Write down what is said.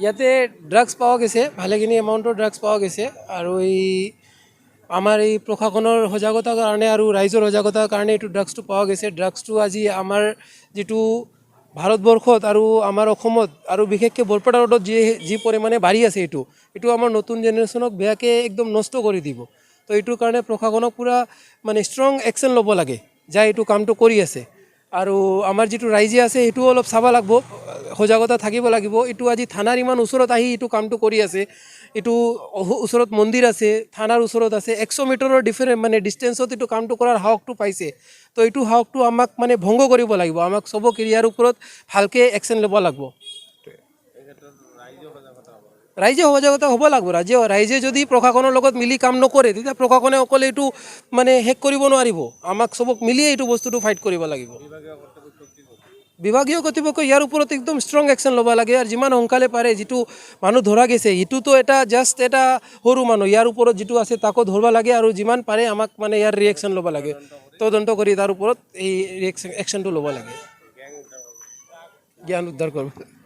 ইয়াতে ড্ৰাগছ পোৱা গৈছে, ভালেখিনি এমাউণ্টৰ ড্ৰাগছ পোৱা গৈছে আৰু আমাৰ এই প্ৰশাসনৰ সজাগতাৰ কাৰণে আৰু ৰাইজৰ সজাগতাৰ কাৰণে এইটো ড্ৰাগছটো পোৱা গৈছে। ড্ৰাগছটো আজি আমাৰ যিটো ভাৰতবৰ্ষত আৰু আমাৰ অসমত আৰু বিশেষকৈ বৰপেটা ৰোডত যি পৰিমাণে বাঢ়ি আছে, এইটো আমাৰ নতুন জেনেৰেশ্যনক বেয়াকৈ একদম নষ্ট কৰি দিব। তো এইটোৰ কাৰণে প্ৰশাসনক পূৰা মানে ষ্ট্ৰং একশ্যন ল'ব লাগে যে এইটো কামটো কৰি আছে। আৰু আমাৰ যিটো ৰাইজে আছে সেইটোও অলপ চাব লাগিব, সজাগতা থাকিব লাগিব। এইটো আজি থানাৰ ইমান ওচৰত আহি এইটো কামটো কৰি আছে, এইটো ওচৰত মন্দিৰ আছে, থানাৰ ওচৰত আছে, 100 মিটাৰৰ মানে ডিষ্টেঞ্চত এইটো কামটো কৰাৰ সাহসটো পাইছে। তো এইটো সাহসটো আমাক মানে ভংগ কৰিব লাগিব, আমাক চবক ইয়াৰ ওপৰত ভালকৈ একশ্যন ল'ব লাগিব। ৰাইজে সজাগতা হ'ব লাগিব। ৰাইজে যদি প্ৰশাসনৰ লগত মিলি কাম নকৰে তেতিয়া প্ৰশাসনে অকলে এইটো মানে শেষ কৰিব নোৱাৰিব। আমাক চবক মিলিয়ে এইটো বস্তুটো ফাইট কৰিব লাগিব। বিভাগীয় কৰ্তৃপক্ষ ইয়াৰ ওপৰত একদম ষ্ট্ৰং একশ্যন ল'ব লাগে আৰু যিমান সোনকালে পাৰে যিটো মানুহ ধৰা গৈছে সেইটোতো জাষ্ট এটা সৰু মানুহ, ইয়াৰ ওপৰত যিটো আছে তাকো ধৰিব লাগে আৰু যিমান পাৰে আমাক মানে ইয়াৰ ৰিয়েকশ্যন ল'ব লাগে, তদন্ত কৰি তাৰ ওপৰত এই একশ্যনটো ল'ব লাগে, জ্ঞান উদ্ধাৰ কৰিব।